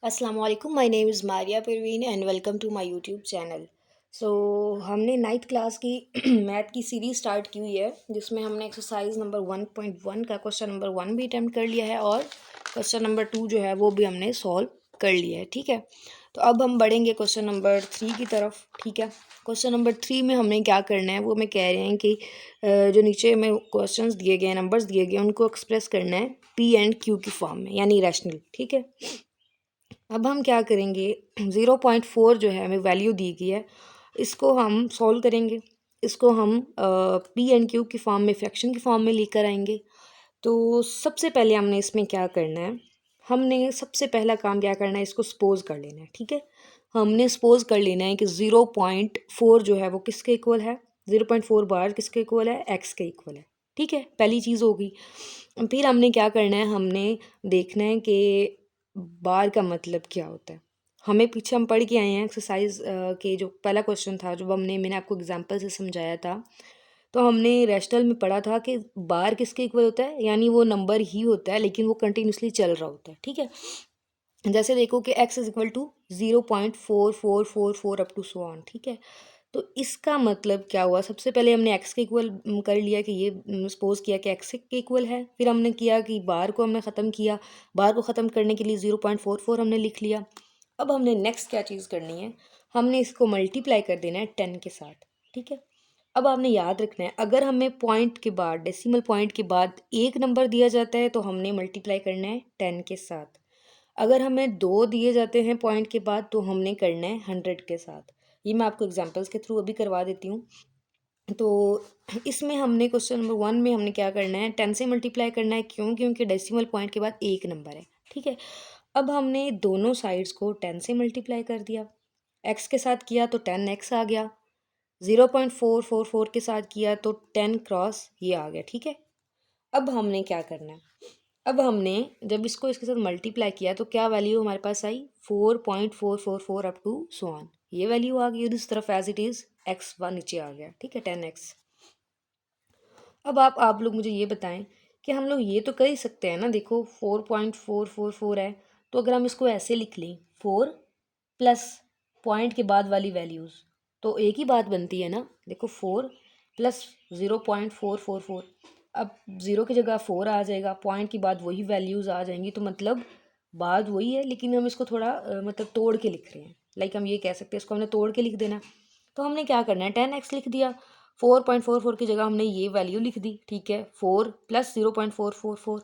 अस्सलाम वालेकुम, my name is Maria Parveen and welcome to my YouTube channel. So हमने ninth class की math की सीरीज़ स्टार्ट की हुई है, जिसमें हमने एक्सरसाइज नंबर 1.1 का क्वेश्चन नंबर 1 भी अटैम्प्ट कर लिया है और क्वेश्चन नंबर 2 जो है वो भी हमने सॉल्व कर लिया है। ठीक है, तो अब हम बढ़ेंगे क्वेश्चन नंबर 3 की तरफ। ठीक है, क्वेश्चन नंबर 3 में हमने क्या करना है वो हमें कह रहे हैं कि जो नीचे में क्वेश्चंस दिए गए हैं, नंबर्स दिए गए हैं, उनको एक्सप्रेस करना है पी एंड क्यू की फॉर्म में, यानी रैशनल। ठीक है, अब हम क्या करेंगे, 0.4 जो है हमें वैल्यू दी गई है, इसको हम सॉल्व करेंगे। इसको हम पी एंड क्यू की फॉर्म में, फ्रैक्शन की फॉर्म में लेकर आएंगे। तो सबसे पहले हमने इसमें क्या करना है, हमने सबसे पहला काम क्या करना है, इसको सपोज कर लेना है। ठीक है, हमने सपोज कर लेना है कि 0.4 जो है वो किसके इक्वल है, 0.4 बार किसके इक्वल है, एक्स के इक्वल है। ठीक है, पहली चीज़ होगी। फिर हमने क्या करना है, हमने देखना है कि बार का मतलब क्या होता है। हमें पीछे हम पढ़ के आए हैं एक्सरसाइज के जो पहला क्वेश्चन था, जो मैंने आपको एग्जांपल से समझाया था। तो हमने रैशनल में पढ़ा था कि बार किसके इक्वल होता है, यानी वो नंबर ही होता है लेकिन वो कंटिन्यूसली चल रहा होता है। ठीक है, जैसे देखो कि x is equal to 0.4444 up to so on. ठीक है, तो इसका मतलब क्या हुआ, सबसे पहले हमने x के इक्वल कर लिया कि ये सपोज किया कि x के इक्वल है। फिर हमने किया कि बार को हमने ख़त्म किया, बार को ख़त्म करने के लिए 0.44 हमने लिख लिया। अब हमने नेक्स्ट क्या चीज़ करनी है, हमने इसको मल्टीप्लाई कर देना है 10 के साथ। ठीक है, अब आपने याद रखना है, अगर हमें पॉइंट के बाद, डेसिमल पॉइंट के बाद एक नंबर दिया जाता है तो हमने मल्टीप्लाई करना है 10 के साथ। अगर हमें दो दिए जाते हैं पॉइंट के बाद तो हमने करना है 100 के साथ। ये मैं आपको एग्जांपल्स के थ्रू अभी करवा देती हूँ। तो इसमें हमने क्वेश्चन नंबर 1 में हमने क्या करना है, 10 से मल्टीप्लाई करना है। क्यों? क्योंकि डेसिमल पॉइंट के बाद एक नंबर है। ठीक है, अब हमने दोनों साइड्स को 10 से मल्टीप्लाई कर दिया। एक्स के साथ किया तो 10x आ गया, 0.444 के साथ किया तो 10 क्रॉस ये आ गया। ठीक है, अब हमने क्या करना है, अब हमने जब इसको इसके साथ मल्टीप्लाई किया तो क्या वैल्यू हमारे पास आई, 4.444 अप टू सो ऑन, ये वैल्यू आ गई। और इस तरफ as it is X one नीचे आ गया। ठीक है, 10x। अब आप लोग मुझे ये बताएं कि हम लोग ये तो कर ही सकते हैं ना, देखो 4.444 है, तो अगर हम इसको ऐसे लिख लें, 4 प्लस पॉइंट के बाद वाली वैल्यूज़, तो एक ही बात बनती है ना। देखो 4 प्लस 0.444, अब ज़ीरो की जगह 4 आ जाएगा, पॉइंट के बाद वही वैल्यूज़ आ जाएंगी, तो मतलब बात वही है, लेकिन हम इसको थोड़ा मतलब तोड़ के लिख रहे हैं। लाइक हम ये कह सकते हैं, इसको हमने तोड़ के लिख देना है। तो हमने क्या करना है, 10x लिख दिया, 4.44 की जगह हमने ये वैल्यू लिख दी। ठीक है, 4 प्लस 0.444।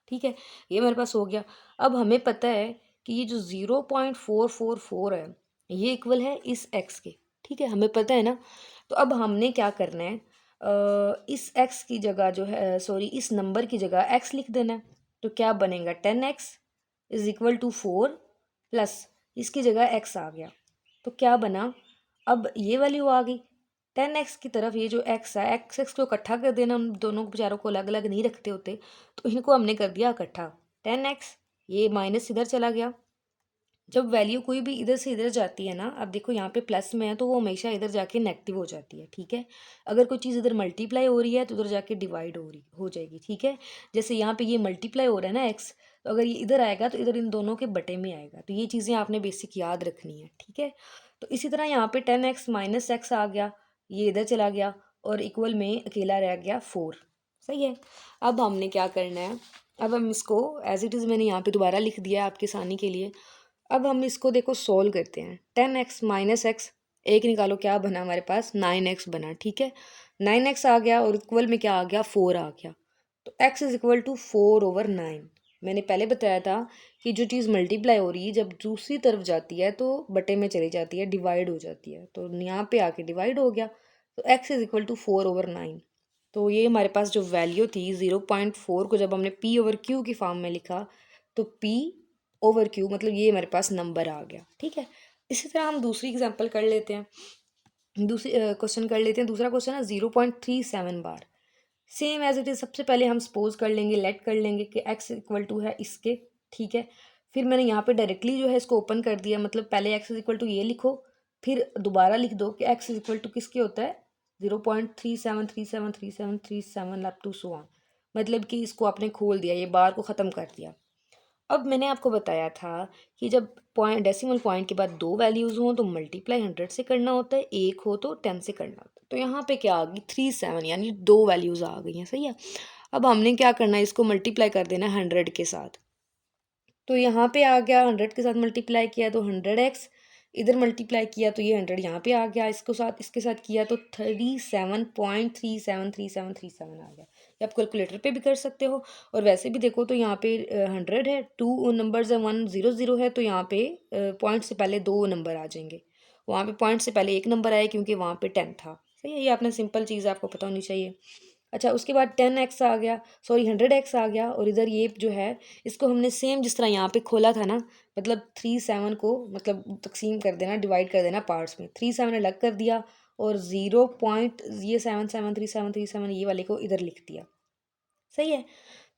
ठीक है, ये मेरे पास हो गया। अब हमें पता है कि ये जो 0.444 है ये इक्वल है इस x के। ठीक है, हमें पता है ना। तो अब हमने क्या करना है, इस x की जगह जो है, सॉरी, इस नंबर की जगह x लिख देना है। तो क्या बनेगा, 10x is equal to 4 plus इसकी जगह x आ गया, तो क्या बना, अब ये वैल्यू आ गई 10x की तरफ। ये जो x है, x को इकट्ठा कर देना, उन दोनों बेचारों को अलग अलग नहीं रखते होते, तो इनको हमने कर दिया इकट्ठा। 10x, ये माइनस इधर चला गया। जब वैल्यू कोई भी इधर से इधर जाती है ना, अब देखो यहाँ पे प्लस में है तो वो हमेशा इधर जाके नेगेटिव हो जाती है। ठीक है, अगर कोई चीज़ इधर मल्टीप्लाई हो रही है तो उधर जाके डिवाइड हो जाएगी। ठीक है, जैसे यहाँ पे ये मल्टीप्लाई हो रहा है ना एक्स, तो अगर ये इधर आएगा तो इधर इन दोनों के बटे में आएगा। तो ये चीज़ें आपने बेसिक याद रखनी है। ठीक है, तो इसी तरह यहाँ पे 10x माइनस एक्स आ गया, ये इधर चला गया और इक्वल में अकेला रह गया 4। सही है, अब हमने क्या करना है, अब हम इसको एज इट इज़ मैंने यहाँ पे दोबारा लिख दिया है आपके आसानी के लिए। अब हम इसको देखो सोल्व करते हैं, 10x माइनस एक्स, एक निकालो, क्या बना हमारे पास, 9x बना। ठीक है, 9x आ गया और इक्वल में क्या आ गया, 4 आ गया। तो x इज इक्वल टू 4/9। मैंने पहले बताया था कि जो चीज़ मल्टीप्लाई हो रही है जब दूसरी तरफ जाती है तो बटे में चली जाती है, डिवाइड हो जाती है, तो यहाँ पे आके डिवाइड हो गया। तो x इज इक्वल टू 4/9। तो ये हमारे पास जो वैल्यू थी 0.4 को जब हमने p/q की फॉर्म में लिखा तो p/q मतलब ये हमारे पास नंबर आ गया। ठीक है, इसी तरह हम दूसरी एग्जांपल कर लेते हैं, दूसरी क्वेश्चन कर लेते हैं। दूसरा क्वेश्चन है 0.37 बार, सेम एज इट इज़। सबसे पहले हम सपोज कर लेंगे, लेट कर लेंगे कि x इक्वल टू है इसके। ठीक है, फिर मैंने यहाँ पे डायरेक्टली जो है इसको ओपन कर दिया, मतलब पहले x इज इक्वल टू ये लिखो, फिर दोबारा लिख दो कि x इज इक्वल टू किसके होता है, 0.37373737 अप टू सो ऑन, मतलब कि इसको आपने खोल दिया, ये बार को ख़त्म कर दिया। अब मैंने आपको बताया था कि जब पॉइंट डेसिमल पॉइंट के बाद दो वैल्यूज़ हों तो मल्टीप्लाई 100 से करना होता है, एक हो तो 10 से करना होता है। तो यहाँ पे क्या आ गई 37, यानी दो वैल्यूज़ आ गई हैं, सही है। अब हमने क्या करना है, इसको मल्टीप्लाई कर देना है 100 के साथ। तो यहाँ पे आ गया 100 के साथ मल्टीप्लाई किया तो 100x, इधर मल्टीप्लाई किया तो ये 100 यहाँ पे आ गया, इसको साथ इसके साथ किया तो 37.373737 आ गया। ये आप कैलकुलेटर पे भी कर सकते हो, और वैसे भी देखो तो यहाँ पे 100 है, टू नंबर्स है, 100 है, तो यहाँ पे पॉइंट से पहले दो नंबर आ जाएंगे, वहाँ पे पॉइंट से पहले एक नंबर आया क्योंकि वहाँ पे 10 था, सही है। ये आपने सिंपल चीज़ आपको पता होनी चाहिए। अच्छा, उसके बाद 10x आ गया, सॉरी 100x आ गया, और इधर ये जो है इसको हमने सेम जिस तरह यहाँ पे खोला था ना, मतलब 37 को मतलब तकसीम कर देना, डिवाइड कर देना पार्ट्स में, 37 अलग कर दिया और 0 पॉइंट ये 773737 ये वाले को इधर लिख दिया, सही है।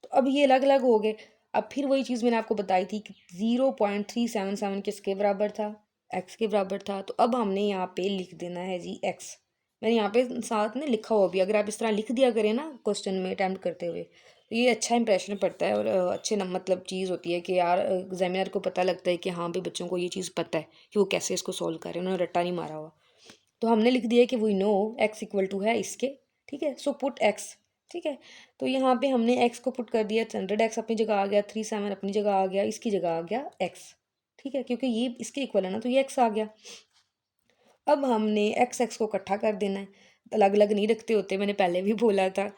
तो अब ये अलग अलग हो गए। अब फिर वही चीज़ मैंने आपको बताई थी कि 0.377 किसके बराबर था, एक्स के बराबर था। तो अब हमने यहाँ पे लिख देना है जी एक्स। मैंने यहाँ पे साथ में लिखा हुआ भी, अगर आप इस तरह लिख दिया करें ना क्वेश्चन में अटैम्प्ट करते हुए, तो ये अच्छा इंप्रेशन पड़ता है और अच्छे न मतलब चीज़ होती है कि यार एग्जामिनर को पता लगता है कि हाँ भाई बच्चों को ये चीज़ पता है कि वो कैसे इसको सॉल्व करें, उन्होंने रट्टा नहीं मारा हुआ। तो हमने लिख दिया कि we know X equal to है इसके, ठीक है, सो पुट एक्स, ठीक है। तो यहाँ पे हमने एक्स को पुट कर दिया, 100x अपनी जगह आ गया, 37 अपनी जगह आ गया, इसकी जगह आ गया एक्स, ठीक है, क्योंकि ये इसके इक्वल है ना, तो ये एक्स आ गया। अब हमने एक्स एक्स को इकट्ठा कर देना है, अलग अलग नहीं रखते होते, मैंने पहले भी बोला था।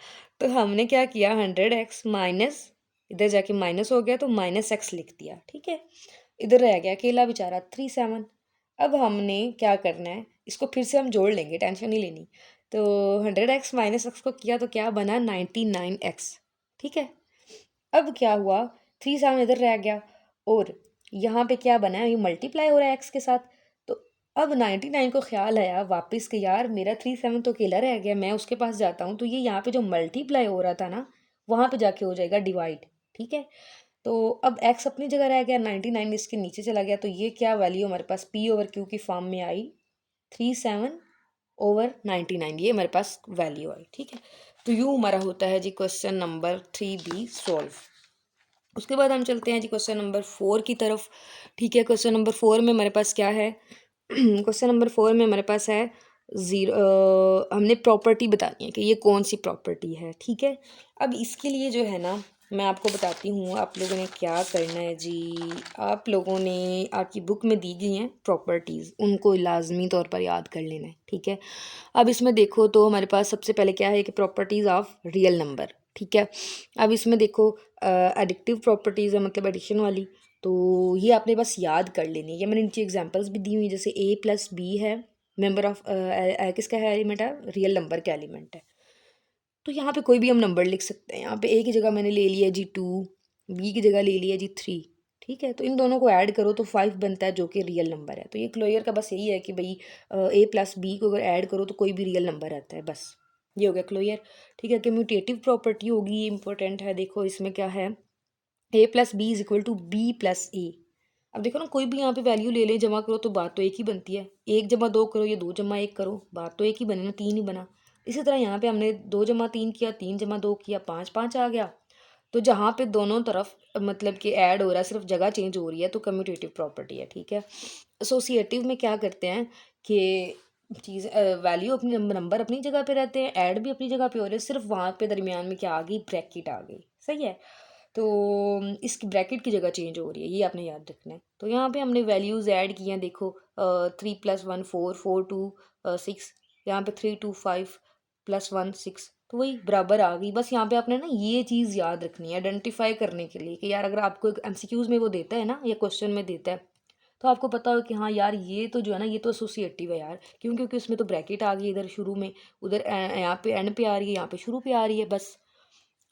तो हमने क्या किया, 100x माइनस, इधर जाके माइनस हो गया तो माइनस एक्स लिख दिया, ठीक है। इधर रह गया अकेला बेचारा 37। अब हमने क्या करना है, इसको फिर से हम जोड़ लेंगे, टेंशन नहीं लेनी। तो 100x माइनस एक्स को किया तो क्या बना, 99x, ठीक है। अब क्या हुआ, 37 इधर रह गया, और यहाँ पे क्या बना है, ये मल्टीप्लाई हो रहा है एक्स के साथ। तो अब 99 को ख्याल आया वापस कि यार मेरा 37 तो अकेला रह गया, मैं उसके पास जाता हूँ, तो ये यहाँ पे जो मल्टीप्लाई हो रहा था ना, वहाँ पे जाके हो जाएगा डिवाइड, ठीक है। तो अब एक्स अपनी जगह रह गया, 99 इसके नीचे चला गया, तो ये क्या वैल्यू हमारे पास पी ओवर क्यू की फॉर्म में आई, 37/99, ये हमारे पास वैल्यू आई, ठीक है। तो यूँ हमारा होता है जी क्वेश्चन नंबर 3B सॉल्व। उसके बाद हम चलते हैं जी क्वेश्चन नंबर 4 की तरफ, ठीक है। क्वेश्चन नंबर 4 में हमारे पास क्या है, क्वेश्चन नंबर 4 में हमारे पास है हमने प्रॉपर्टी बतानी है कि ये कौन सी प्रॉपर्टी है, ठीक है। अब इसके लिए जो है ना, मैं आपको बताती हूँ आप लोगों ने क्या करना है जी। आप लोगों ने आपकी बुक में दी गई हैं प्रॉपर्टीज़, उनको लाजमी तौर पर याद कर लेना है, ठीक है। अब इसमें देखो तो हमारे पास सबसे पहले क्या है कि प्रॉपर्टीज़ ऑफ रियल नंबर, ठीक है। अब इसमें देखो एडिक्टिव प्रॉपर्टीज़ है, मतलब एडिशन वाली, तो ये आपने बस याद कर लेनी है। ये मैंने नीचे एग्जांपल्स भी दी हुई, जैसे a+b है, मेंबर ऑफ किसका है एलिमेंट है, रियल नंबर का एलिमेंट है। तो यहाँ पे कोई भी हम नंबर लिख सकते हैं। यहाँ पे a की जगह मैंने ले लिया जी 2, b की जगह ले लिया जी 3, ठीक है। तो इन दोनों को ऐड करो तो 5 बनता है, जो कि रियल नंबर है। तो ये क्लोयर का बस यही है कि भाई a+b को अगर ऐड करो तो कोई भी रियल नंबर आता है, बस ये हो गया क्लोयर, ठीक है। कम्यूटेटिव प्रॉपर्टी होगी, ये इंपॉर्टेंट है। देखो इसमें क्या है, a+b = b+a। अब देखो ना, कोई भी यहाँ पे वैल्यू ले लें, जमा करो तो बात तो एक ही बनती है। 1 + 2 करो या 2 + 1 करो, बात तो एक ही बने ना, 3 ही बना। इसी तरह यहाँ पे हमने 2 + 3 किया, 3 + 2 किया, 5 5 आ गया। तो जहाँ पे दोनों तरफ मतलब कि ऐड हो रहा है, सिर्फ जगह चेंज हो रही है, तो कम्यूटेटिव प्रॉपर्टी है, ठीक है। एसोसिएटिव में क्या करते हैं कि चीज़ वैल्यू अपनी नंबर अपनी जगह पे रहते हैं, ऐड भी अपनी जगह पे हो रहे हैं, सिर्फ वहाँ पे दरमियान में क्या आ गई, ब्रैकेट आ गई, सही है। तो इसकी ब्रैकेट की जगह चेंज हो रही है, ये आपने याद रखना है। तो यहाँ पे हमने वैल्यूज़ ऐड की हैं, देखो 3+1 4, 4 2 6, यहाँ पे 3 2 5 +1 6, तो वही बराबर आ गई। बस यहाँ पे आपने ना ये चीज़ याद रखनी है आइडेंटिफाई करने के लिए कि यार अगर आपको एक एमसीक्यूज़ में वो देता है ना, या क्वेश्चन में देता है, तो आपको पता हो कि हाँ यार ये तो जो है ना, ये तो एसोसिएटिव है यार, क्यों, क्योंकि उसमें तो ब्रैकेट आ गई इधर शुरू में, उधर यहाँ पे एंड पे आ रही है, यहाँ पे शुरू पे आ रही है, बस।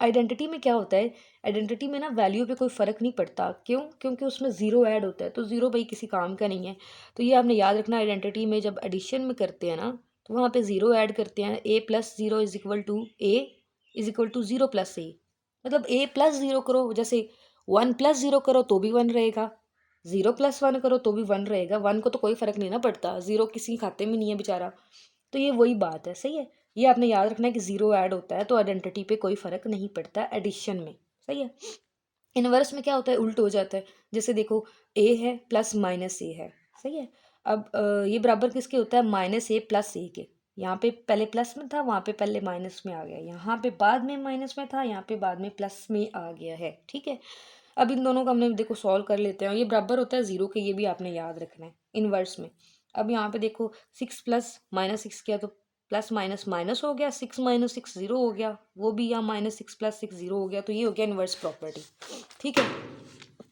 आइडेंटिटी में क्या होता है, आइडेंटिटी में ना वैल्यू पे कोई फ़र्क नहीं पड़ता, क्यों, क्योंकि उसमें ज़ीरो ऐड होता है, तो ज़ीरो भाई किसी काम का नहीं है। तो ये आपने याद रखना, आइडेंटिटी में जब एडिशन में करते हैं ना, तो वहाँ पे ज़ीरो ऐड करते हैं, a+0 = a=0+a, मतलब a+0 करो, जैसे 1+0 करो तो भी 1 रहेगा, 0+1 करो तो भी 1 रहेगा, 1 को तो कोई फ़र्क नहीं ना पड़ता, ज़ीरो किसी खाते में नहीं है बेचारा। तो ये वही बात है, सही है। ये आपने याद रखना है कि ज़ीरो ऐड होता है तो आइडेंटिटी पे कोई फ़र्क नहीं पड़ता एडिशन में, सही है। इनवर्स में क्या होता है, उल्ट हो जाता है। जैसे देखो ए है प्लस माइनस ए है, सही है। अब ये बराबर किसके होता है, माइनस ए प्लस ए के। यहाँ पे पहले प्लस में था, वहाँ पे पहले माइनस में आ गया, यहाँ पे बाद में माइनस में था, यहाँ पे बाद में प्लस में आ गया है, ठीक है। अब इन दोनों को हमने देखो सॉल्व कर लेते हैं, और ये बराबर होता है ज़ीरो के, ये भी आपने याद रखना है इनवर्स में। अब यहाँ पे देखो 6 प्लस माइनस 6 किया तो प्लस माइनस माइनस हो गया, 6 माइनस 6 ज़ीरो हो गया, वो भी यहाँ माइनस 6 प्लस 6 ज़ीरो हो गया, तो ये हो गया इनवर्स प्रॉपर्टी, ठीक है।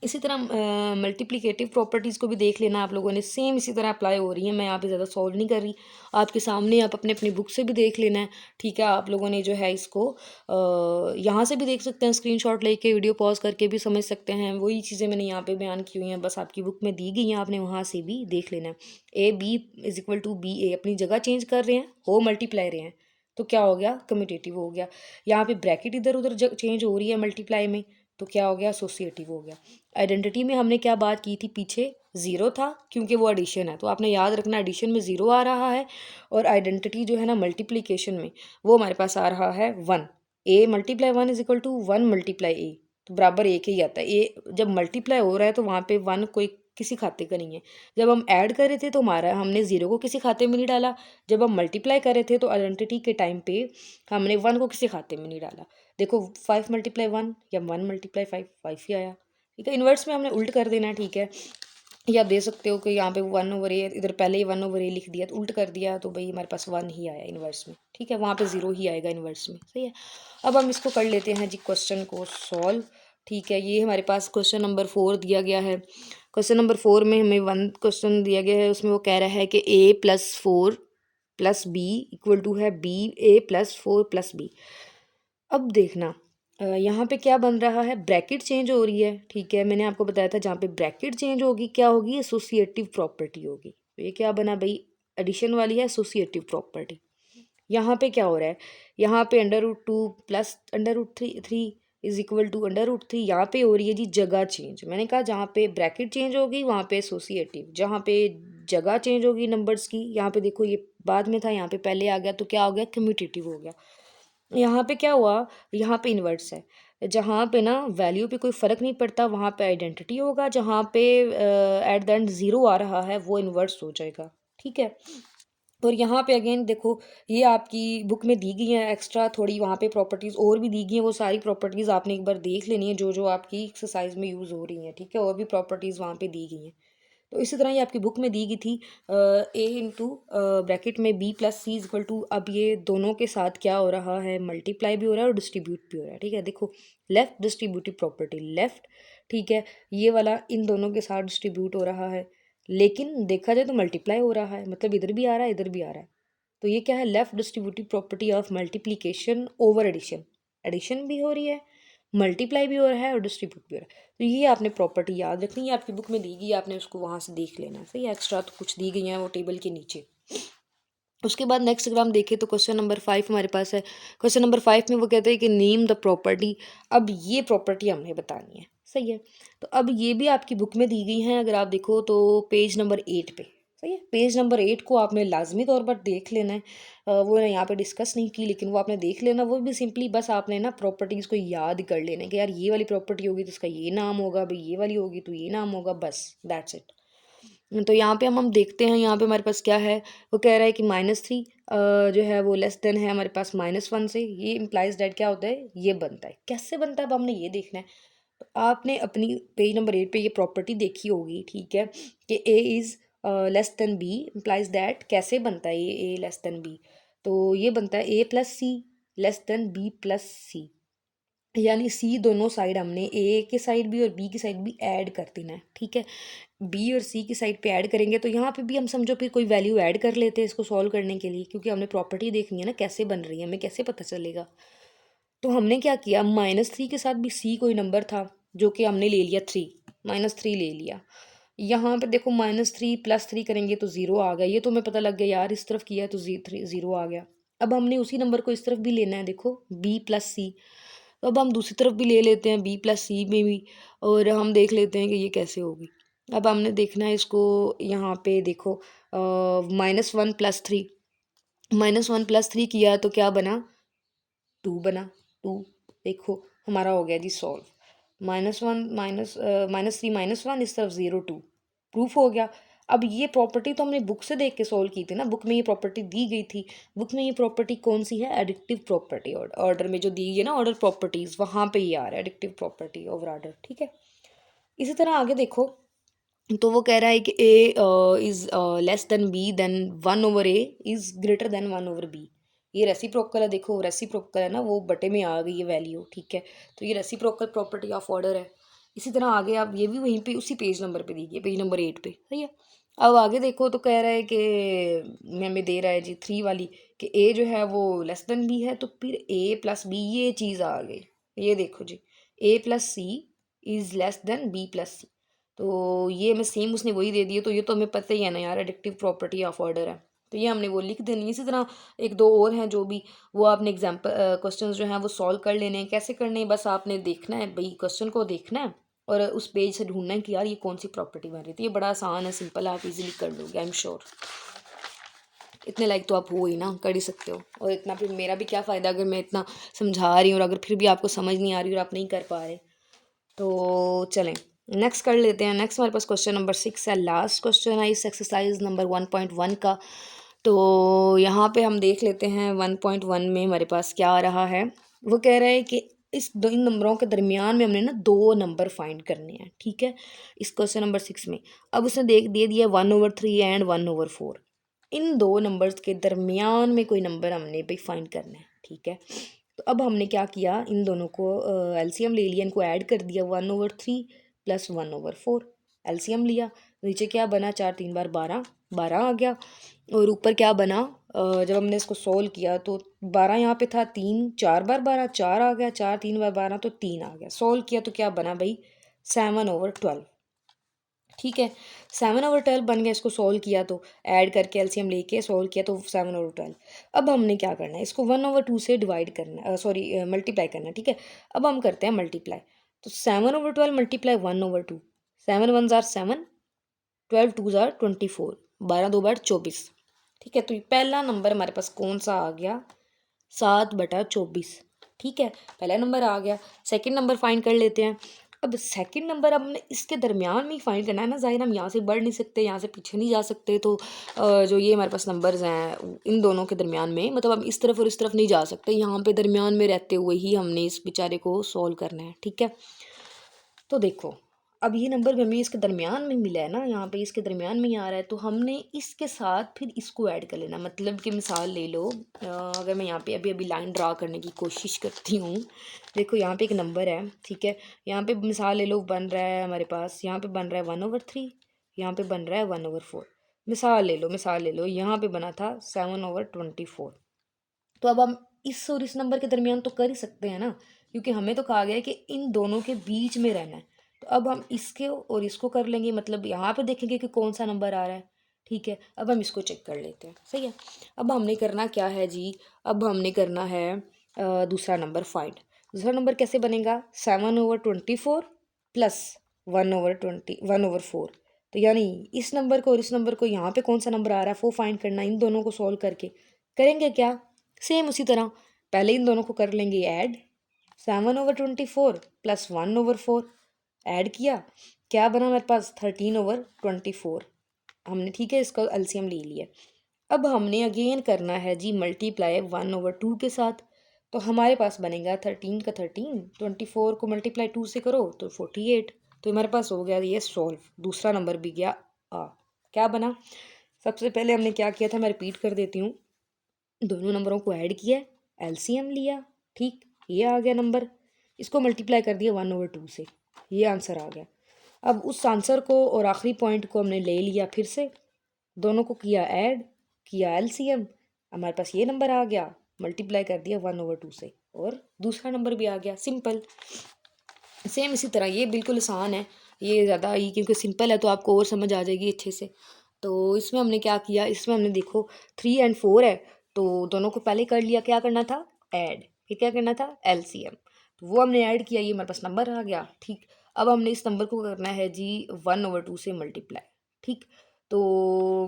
इसी तरह मल्टीप्लिकेटिव प्रॉपर्टीज़ को भी देख लेना आप लोगों ने, सेम इसी तरह अप्लाई हो रही है, मैं यहाँ पे ज़्यादा सॉल्व नहीं कर रही, आपके सामने आप अपने अपनी बुक से भी देख लेना है, ठीक है। आप लोगों ने जो है इसको यहाँ से भी देख सकते हैं, स्क्रीनशॉट लेके वीडियो पॉज करके भी समझ सकते हैं, वही चीज़ें मैंने यहाँ पे बयान की हुई हैं, बस आपकी बुक में दी गई हैं, आपने वहाँ से भी देख लेना है। A B is equal to B A, अपनी जगह चेंज कर रहे हैं, हो मल्टीप्लाई रहे हैं, तो क्या हो गया, कम्यूटेटिव हो गया। यहाँ पे ब्रैकेट इधर उधर चेंज हो रही है मल्टीप्लाई में, तो क्या हो गया, एसोसिएटिव हो गया। आइडेंटिटी में हमने क्या बात की थी पीछे, ज़ीरो था क्योंकि वो एडिशन है, तो आपने याद रखना एडिशन में ज़ीरो आ रहा है, और आइडेंटिटी जो है ना मल्टीप्लिकेशन में वो हमारे पास आ रहा है 1। A multiply 1 is equal to 1 multiply A, तो बराबर एक ही आता है। ए जब मल्टीप्लाई हो रहा है तो वहाँ पे 1 कोई किसी खाते का नहीं है। जब हम ऐड कर रहे थे तो हमारा हमने ज़ीरो को किसी खाते में नहीं डाला, जब हम मल्टीप्लाई कर रहे थे तो आइडेंटिटी के टाइम पे हमने 1 को किसी खाते में नहीं डाला। देखो 5 मल्टीप्लाई 1 या 1 मल्टीप्लाई 5, 5 ही आया, ठीक है। इन्वर्स में हमने उल्ट कर देना है, ठीक है। ये आप दे सकते हो कि यहाँ पे 1/a, इधर पहले ही 1/a लिख दिया तो उल्ट कर दिया, तो भाई हमारे पास 1 ही आया इन्वर्स में, ठीक है। वहाँ पे 0 ही आएगा इन्वर्स में, सही है। अब हम इसको कर लेते हैं जी क्वेश्चन को सॉल्व, ठीक है। ये हमारे पास क्वेश्चन नंबर 4 दिया गया है। क्वेश्चन नंबर 4 में हमें 1 क्वेश्चन दिया गया है, उसमें वो कह रहा है कि a+4 + b इक्वल टू है ba+4 + b। अब देखना यहाँ पे क्या बन रहा है, ब्रैकेट चेंज हो रही है, ठीक है। मैंने आपको बताया था जहाँ पे ब्रैकेट चेंज होगी क्या होगी, एसोसिएटिव प्रॉपर्टी होगी। तो ये क्या बना भाई, एडिशन वाली है एसोसिएटिव प्रॉपर्टी। यहाँ पे क्या हो रहा है, यहाँ पे √2 प्लस √3 इज इक्वल टू √3, यहाँ पे हो रही है जी जगह चेंज। मैंने कहा जहाँ पे ब्रैकेट चेंज होगी वहाँ पे एसोसिएटिव, जहाँ पे जगह चेंज होगी नंबर्स की, यहाँ पे देखो ये बाद में था, यहाँ पे पहले आ गया, तो क्या हो गया, कम्यूटेटिव हो गया। यहाँ पे क्या हुआ, यहाँ पे इन्वर्स है, जहाँ पे ना वैल्यू पे कोई फ़र्क नहीं पड़ता वहाँ पे आइडेंटिटी होगा, जहाँ पे एट द एंड ज़ीरो आ रहा है वो इन्वर्स हो जाएगा, ठीक है। और यहाँ पे अगेन देखो ये आपकी बुक में दी गई है एक्स्ट्रा थोड़ी, वहाँ पे प्रॉपर्टीज़ और भी दी गई हैं, वो सारी प्रॉपर्टीज़ आपने एक बार देख लेनी है जो जो आपकी एक्सरसाइज में यूज़ हो रही हैं, ठीक है। और भी प्रॉपर्टीज़ वहाँ पे दी गई हैं। तो इसी तरह ये आपकी बुक में दी गई थी ए इंटू ब्रैकेट में b+c इज इक्वल टू, अब ये दोनों के साथ क्या हो रहा है, मल्टीप्लाई भी हो रहा है और डिस्ट्रीब्यूट भी हो रहा है, ठीक है। देखो लेफ्ट डिस्ट्रीब्यूटिव प्रॉपर्टी लेफ्ट, ठीक है, ये वाला इन दोनों के साथ डिस्ट्रीब्यूट हो रहा है, लेकिन देखा जाए तो मल्टीप्लाई हो रहा है, मतलब इधर भी आ रहा है इधर भी आ रहा है। तो ये क्या है, left distributive property of multiplication over addition, addition भी हो रही है, मल्टीप्लाई भी हो रहा है और डिस्ट्रीब्यूट भी हो रहा है। तो ये आपने प्रॉपर्टी याद रखनी है, आपकी बुक में दी गई है, आपने उसको वहाँ से देख लेना है, सही है। एक्स्ट्रा तो कुछ दी गई हैं वो टेबल के नीचे। उसके बाद नेक्स्ट अगर हम देखें तो क्वेश्चन नंबर 5 हमारे पास है। क्वेश्चन नंबर 5 में वो कहते हैं कि नेम द प्रॉपर्टी, अब ये प्रॉपर्टी हमने बतानी है, सही है। तो अब ये भी आपकी बुक में दी गई हैं, अगर आप देखो तो पेज नंबर 8 पे, सही है। पेज नंबर 8 को आपने लाजमी तौर पर देख लेना है, वो ना यहाँ पे डिस्कस नहीं की लेकिन वो आपने देख लेना, वो भी सिंपली बस आपने ना प्रॉपर्टीज़ को याद कर लेना है कि यार ये वाली प्रॉपर्टी होगी तो इसका ये नाम होगा, भाई ये वाली होगी तो ये नाम होगा, बस दैट्स इट। तो यहाँ पे हम देखते हैं, यहाँ पे हमारे पास क्या है, वो कह रहा है कि -3 जो है वो लेस देन है हमारे पास -1 से, ये इम्प्लाइज दैट क्या होता है, ये बनता है। कैसे बनता है अब हमने ये देखना है। तो आपने अपनी पेज नंबर 8 पे ये प्रॉपर्टी देखी होगी, ठीक है, कि A is less than B implies that, कैसे बनता है ये ए लेस देन बी, तो ये बनता है a+c लेस देन b+c, यानी सी दोनों साइड हमने ए के साइड भी और बी की साइड भी ऐड कर देना है, ठीक है। बी और सी की साइड पे ऐड करेंगे तो यहाँ पे भी हम समझो फिर कोई वैल्यू ऐड कर लेते हैं इसको सॉल्व करने के लिए, क्योंकि हमने प्रॉपर्टी देखनी है ना कैसे बन रही है, हमें कैसे पता चलेगा। तो हमने क्या किया, -3 के साथ भी सी कोई नंबर था जो कि हमने ले लिया 3, -3 ले लिया। यहाँ पे देखो -3 + 3 करेंगे तो 0 आ गया, ये तो हमें पता लग गया यार, इस तरफ किया तो 0 आ गया। अब हमने उसी नंबर को इस तरफ भी लेना है, देखो b+c, तो अब हम दूसरी तरफ भी ले लेते हैं b+c में भी, और हम देख लेते हैं कि ये कैसे होगी। अब हमने देखना है इसको, यहाँ पे देखो -1 + 3, -1 + 3 किया तो क्या बना, 2 बना, 2, देखो हमारा हो गया जी सॉल्व। -1 -3 -1, इस तरफ 0 2, प्रूफ हो गया। अब ये प्रॉपर्टी तो हमने बुक से देख के सोल्व की थी ना, बुक में ये प्रॉपर्टी दी गई थी। बुक में ये प्रॉपर्टी कौन सी है? Addictive property. ऑर्डर में जो दी गई है ना, ऑर्डर प्रॉपर्टीज, वहाँ पे ये आ रहा है एडिक्टिव प्रॉपर्टी ओवर ऑर्डर, ठीक है। इसी तरह आगे देखो, तो वो कह रहा है कि A is less than B, then 1/a is greater than 1/b। ये रेसिप्रोकल है, देखो रेसिप्रोकल है ना, वो बटे में आ गई है वैल्यू, ठीक है। तो ये रेसिप्रोकल प्रॉपर्टी ऑफ ऑर्डर है। इसी तरह आगे आप ये भी वहीं पे उसी पेज नंबर पे दी गई है, पेज नंबर 8 पे, सही है। अब आगे देखो, तो कह रहा है कि हमें दे रहा है जी 3 वाली, कि ए जो है वो लेस देन बी है, तो फिर ए प्लस बी ये चीज़ आ गई। ये देखो जी, A plus C is less than B plus C. तो ये हमें सेम उसने वही दे दिए, तो ये तो हमें पता ही है ना यार, एडिक्टिव प्रॉपर्टी ऑफ ऑर्डर है, तो ये हमने वो लिख देनी है। इसी तरह एक दो और हैं जो भी, वो आपने एग्जाम्पल क्वेश्चंस जो हैं वो सॉल्व कर लेने हैं। कैसे करने हैं? बस आपने देखना है भाई, क्वेश्चन को देखना है और उस पेज से ढूंढना है कि यार ये कौन सी प्रॉपर्टी बन रही थी। ये बड़ा आसान है, सिंपल है, आप इजीली कर लोगे, आई एम श्योर। इतने लाइक तो आप हो ही ना, कर ही सकते हो। और इतना फिर मेरा भी क्या फ़ायदा अगर मैं इतना समझा रही हूँ और अगर फिर भी आपको समझ नहीं आ रही और आप नहीं कर पा रहे। तो चलें नेक्स्ट कर लेते हैं। नेक्स्ट हमारे पास क्वेश्चन नंबर 6 है, लास्ट क्वेश्चन है इस एक्सरसाइज नंबर 1.1 का। तो यहाँ पे हम देख लेते हैं 1.1 में हमारे पास क्या आ रहा है। वो कह रहा है कि इस दो इन नंबरों के दरमियान में हमने ना दो नंबर फाइंड करने हैं, ठीक है, इस क्वेश्चन नंबर 6 में। अब उसने दे दिया 1/3 एंड 1/4। इन दो नंबर्स के दरमियान में कोई नंबर हमने भाई फाइंड करना है, ठीक है। तो अब हमने क्या किया, इन दोनों को एलसीएम ले लिया, इनको ऐड कर दिया, 1/3 प्लस 1/4 एलसीएम लिया। नीचे क्या बना, 4 3 बार 12, 12 आ गया। और ऊपर क्या बना, जब हमने इसको सोल्व किया तो 12 यहाँ पे था, 3 4 बार 12 4 आ गया, 4 3 बार 12 तो 3 आ गया। सोल्व किया तो क्या बना भाई, 7/12, ठीक है। 7/12 बन गया। इसको सोल्व किया तो ऐड करके एलसीएम लेके सोल्व किया तो 7/12। अब हमने क्या करना है, इसको 1/2 से डिवाइड करना, सॉरी मल्टीप्लाई करना, ठीक है। अब हम करते हैं मल्टीप्लाई। तो 7/12 मल्टीप्लाई 1/2, 7 1 जार 7, 12 2 जार 24, 12 2 बार 24, ठीक है। तो पहला नंबर हमारे पास कौन सा आ गया, 7/24, ठीक है, पहला नंबर आ गया। सेकंड नंबर फाइंड कर लेते हैं। अब सेकंड नंबर हमने इसके दरमियान में ही फाइंड करना है ना, ज़ाहिर हम यहाँ से बढ़ नहीं सकते, यहाँ से पीछे नहीं जा सकते। तो जो ये हमारे पास नंबर्स हैं इन दोनों के दरमियान में, मतलब हम इस तरफ और इस तरफ नहीं जा सकते, यहाँ पे दरमियान में रहते हुए ही हमने इस बेचारे को सॉल्व करना है, ठीक है। तो देखो, अब ये नंबर हमें इसके दरमियान में मिला है ना, यहाँ पे इसके दरमियान में ही आ रहा है, तो हमने इसके साथ फिर इसको ऐड कर लेना। मतलब कि मिसाल ले लो, अगर मैं यहाँ पे अभी अभी लाइन ड्रा करने की कोशिश करती हूँ। देखो यहाँ पे एक नंबर है, ठीक है, यहाँ पे मिसाल ले लो, बन रहा है हमारे पास, यहाँ पे बन रहा है 1/3, यहाँ पे बन रहा है 1/4। मिसाल ले लो, यहाँ पे बना था 7/24। तो अब हम इस और इस नंबर के दरमियान तो कर ही सकते हैं ना, क्योंकि हमें तो कहा गया है कि इन दोनों के बीच में रहना है। तो अब हम इसके और इसको कर लेंगे, मतलब यहाँ पे देखेंगे कि कौन सा नंबर आ रहा है, ठीक है। अब हम इसको चेक कर लेते हैं, सही है। अब हमने करना क्या है जी, अब हमने करना है दूसरा नंबर फाइंड। दूसरा नंबर कैसे बनेगा, 7/24 प्लस 1/4। तो यानी इस नंबर को और इस नंबर को, यहाँ पे कौन सा नंबर आ रहा है वो फाइंड करना, इन दोनों को सॉल्व करके। करेंगे क्या, सेम उसी तरह पहले इन दोनों को कर लेंगे ऐड, 7/24 प्लस 1/4 ऐड किया, क्या बना हमारे पास 13/24 हमने, ठीक है, इसका एलसीएम ले लिया। अब हमने अगेन करना है जी मल्टीप्लाई 1/2 के साथ। तो हमारे पास बनेगा 13 का 13, 24 को मल्टीप्लाई 2 से करो तो 48। तो हमारे पास हो गया ये सॉल्व, दूसरा नंबर भी गया आ। क्या बना, सबसे पहले हमने क्या किया था, मैं रिपीट कर देती हूँ। दोनों नंबरों को ऐड किया, एलसीएम लिया, ठीक, ये आ गया नंबर, इसको मल्टीप्लाई कर दिया 1/2 से, ये आंसर आ गया। अब उस आंसर को और आखिरी पॉइंट को हमने ले लिया, फिर से दोनों को किया ऐड, किया एलसीएम, हमारे पास ये नंबर आ गया, मल्टीप्लाई कर दिया 1/2 से और दूसरा नंबर भी आ गया। सिंपल, सेम इसी तरह, ये बिल्कुल आसान है, ये ज़्यादा ही क्योंकि सिंपल है तो आपको और समझ आ जाएगी अच्छे से। तो इसमें हमने क्या किया, इसमें हमने देखो 3 और 4 है, तो दोनों को पहले कर लिया, क्या करना था ऐड, फिर क्या करना था एलसीएम, तो वो हमने ऐड किया, ये हमारे पास नंबर आ गया, ठीक। अब हमने इस नंबर को करना है जी 1/2 से मल्टीप्लाई, ठीक। तो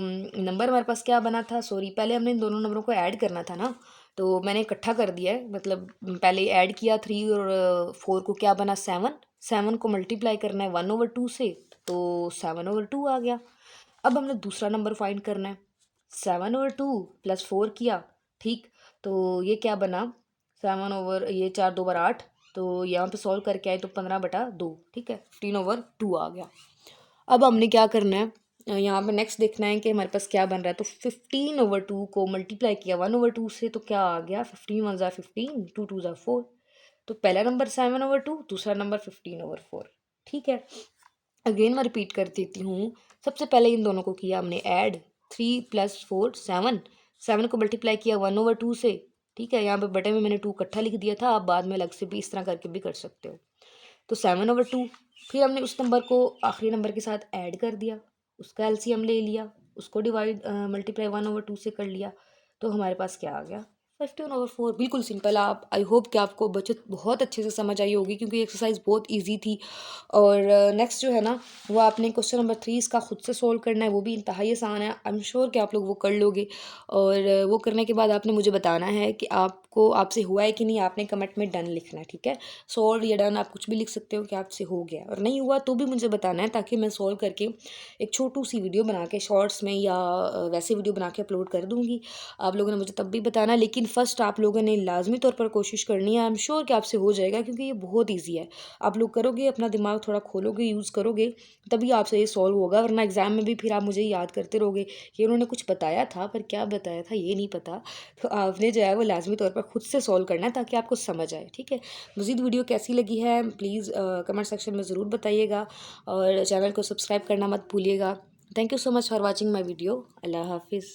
नंबर हमारे पास क्या बना था, सॉरी पहले हमने इन दोनों नंबरों को ऐड करना था ना, तो मैंने इकट्ठा कर दिया है, मतलब पहले ऐड किया 3 और 4 को, क्या बना 7, 7 को मल्टीप्लाई करना है 1/2 से, तो 7/2 आ गया। अब हमने दूसरा नंबर फाइंड करना है, 7/2 + 4 किया, ठीक, तो ये क्या बना, 4 2 बार 8, तो यहाँ पे सॉल्व करके आए तो 15/2, ठीक है, 15/2 आ गया। अब हमने क्या करना है, यहाँ पे नेक्स्ट देखना है कि हमारे पास क्या बन रहा है। तो 15/2 को मल्टीप्लाई किया 1/2 से, तो क्या आ गया, 15 1 ज़ा 15, 2 2 ज़ा 4। तो पहला नंबर 7/2, दूसरा नंबर 15/4, ठीक है। अगेन मैं रिपीट कर देती हूँ। सबसे पहले इन दोनों को किया हमने ऐड, 3 + 4 7, 7 को मल्टीप्लाई किया 1/2 से, ठीक है। यहाँ पे बटे में मैंने 2 इकट्ठा लिख दिया था, आप बाद में अलग से भी इस तरह करके भी कर सकते हो। तो 7/2, फिर हमने उस नंबर को आखिरी नंबर के साथ ऐड कर दिया, उसका एलसीएम ले लिया, उसको डिवाइड मल्टीप्लाई 1/2 से कर लिया, तो हमारे पास क्या आ गया, 15/4। बिल्कुल सिंपल। आप, आई होप कि आपको बचत बहुत अच्छे से समझ आई होगी, क्योंकि एक्सरसाइज बहुत इजी थी। और नेक्स्ट जो है ना, वो आपने क्वेश्चन नंबर 3 इसका खुद से सोल्व करना है, वो भी इंतहाई आसान है। आई एम श्योर कि आप लोग वो कर लोगे। और वो करने के बाद आपने मुझे बताना है कि आपको, आपसे हुआ है कि नहीं। आपने कमेंट में डन लिखना है, ठीक है। सॉल्व या डन आप कुछ भी लिख सकते हो कि आपसे हो गया, और नहीं हुआ तो भी मुझे बताना है, ताकि मैं सॉल्व करके एक छोटू सी वीडियो बना के शॉर्ट्स में या वैसे वीडियो बना के अपलोड कर दूँगी। आप लोगों ने मुझे तब भी बताना, लेकिन फ़र्स्ट आप लोगों ने लाजमी तौर पर कोशिश करनी है। आई एम श्योर कि आपसे हो जाएगा, क्योंकि ये बहुत ईजी है। आप लोग करोगे, अपना दिमाग थोड़ा खोलोगे, यूज़ करोगे, तभी आपसे ये सॉल्व होगा। वरना एग्ज़ाम में भी फिर आप मुझे याद करते रहोगे कि उन्होंने कुछ बताया था, पर क्या बताया था ये नहीं पता। तो आपने जो है वो लाजमी तौर पर खुद से सॉल्व करना है, ताकि आपको समझ आए, ठीक है। मज़ीद वीडियो कैसी लगी है प्लीज़ कमेंट सेक्शन में ज़रूर बताइएगा, और चैनल को सब्सक्राइब करना मत भूलिएगा। Thank you so much for watching my video. अल्लाह हाफिज़।